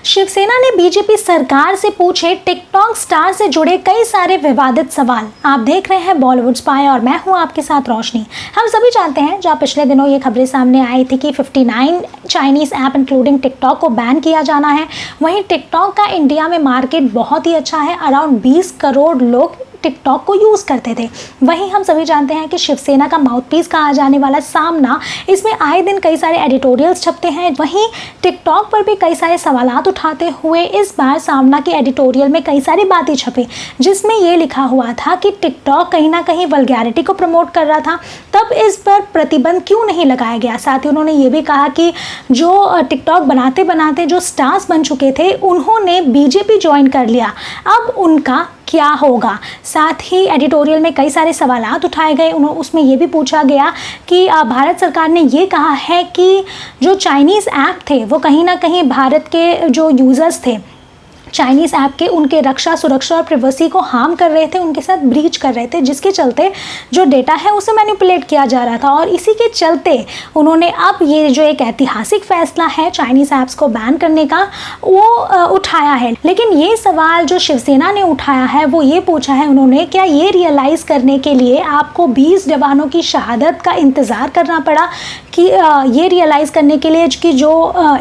शिवसेना ने बीजेपी सरकार से पूछे टिकटॉक स्टार से जुड़े कई सारे विवादित सवाल। आप देख रहे हैं बॉलीवुड स्पाई और मैं हूं आपके साथ रोशनी। हम सभी जानते हैं, जहां पिछले दिनों ये खबरें सामने आई थी कि 59 चाइनीज ऐप इंक्लूडिंग टिकटॉक को बैन किया जाना है। वहीं टिकटॉक का इंडिया में मार्केट बहुत ही अच्छा है, अराउंड 20 करोड़ लोग टिकटॉक को यूज़ करते थे। वहीं हम सभी जानते हैं कि शिवसेना का माउथपीस कहा जाने वाला सामना, इसमें आए दिन कई सारे एडिटोरियल्स छपते हैं। वहीं टिकटॉक पर भी कई सारे सवालात उठाते हुए इस बार सामना के एडिटोरियल में कई सारी बातें छपी, जिसमें ये लिखा हुआ था कि टिकटॉक कहीं ना कहीं वल्गैरिटी को प्रमोट कर रहा था, तब इस पर प्रतिबंध क्यों नहीं लगाया गया। साथ ही उन्होंने ये भी कहा कि जो टिकटॉक बनाते बनाते जो स्टार्स बन चुके थे, उन्होंने बीजेपी ज्वाइन कर लिया, अब उनका क्या होगा। साथ ही एडिटोरियल में कई सारे सवालात उठाए गए। उसमें ये भी पूछा गया कि भारत सरकार ने ये कहा है कि जो चाइनीज़ ऐप थे वो कहीं ना कहीं भारत के जो यूज़र्स थे चाइनीज़ ऐप के, उनके रक्षा, सुरक्षा और प्राइवेसी को हार्म कर रहे थे, उनके साथ ब्रीच कर रहे थे, जिसके चलते जो डेटा है उसे मैनिपुलेट किया जा रहा था। और इसी के चलते उन्होंने अब ये जो एक ऐतिहासिक फैसला है चाइनीज़ ऐप्स को बैन करने का, वो उठाया है। लेकिन ये सवाल जो शिवसेना ने उठाया है वो ये पूछा है उन्होंने, क्या ये रियलाइज़ करने के लिए आपको 20 जवानों की शहादत का इंतज़ार करना पड़ा कि ये रियलाइज़ करने के लिए कि जो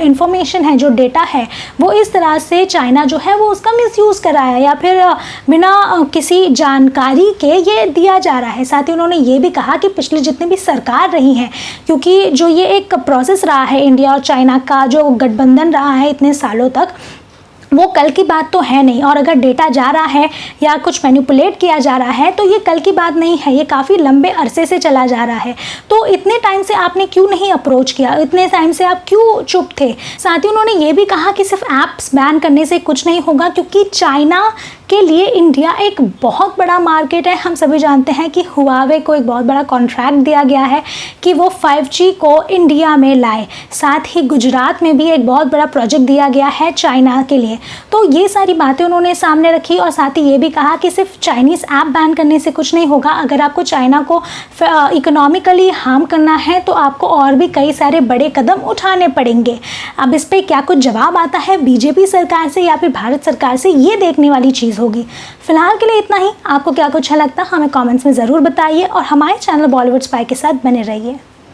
इंफॉर्मेशन है, जो डेटा है, वो इस तरह से चाइना जो है वो उसका मिसयूज़ कर रहा है या फिर बिना किसी जानकारी के ये दिया जा रहा है। साथ ही उन्होंने ये भी कहा कि पिछले जितने भी सरकार रही हैं, क्योंकि जो ये एक प्रोसेस रहा है इंडिया और चाइना का, जो गठबंधन रहा है इतने सालों तक, वो कल की बात तो है नहीं। और अगर डेटा जा रहा है या कुछ मैनिपुलेट किया जा रहा है तो ये कल की बात नहीं है, ये काफ़ी लंबे अरसे से चला जा रहा है। तो इतने टाइम से आपने क्यों नहीं अप्रोच किया, इतने टाइम से आप क्यों चुप थे। साथ ही उन्होंने ये भी कहा कि सिर्फ ऐप्स बैन करने से कुछ नहीं होगा, क्योंकि चाइना के लिए इंडिया एक बहुत बड़ा मार्केट है। हम सभी जानते हैं कि हुआवे को एक बहुत बड़ा कॉन्ट्रैक्ट दिया गया है कि वो 5G को इंडिया में लाए। साथ ही गुजरात में भी एक बहुत बड़ा प्रोजेक्ट दिया गया है चाइना के लिए। तो ये सारी बातें उन्होंने सामने रखी और साथ ही ये भी कहा कि सिर्फ चाइनीज़ ऐप बैन करने से कुछ नहीं होगा। अगर आपको चाइना को इकोनॉमिकली हार्म करना है तो आपको और भी कई सारे बड़े कदम उठाने पड़ेंगे। अब इस पर क्या कुछ जवाब आता है बीजेपी सरकार से या फिर भारत सरकार से, ये देखने वाली चीज़ होगी। फिलहाल के लिए इतना ही। आपको क्या कुछ अच्छा लगता है हमें कमेंट्स में ज़रूर बताइए और हमारे चैनल बॉलीवुड स्पाई के साथ बने रहिए।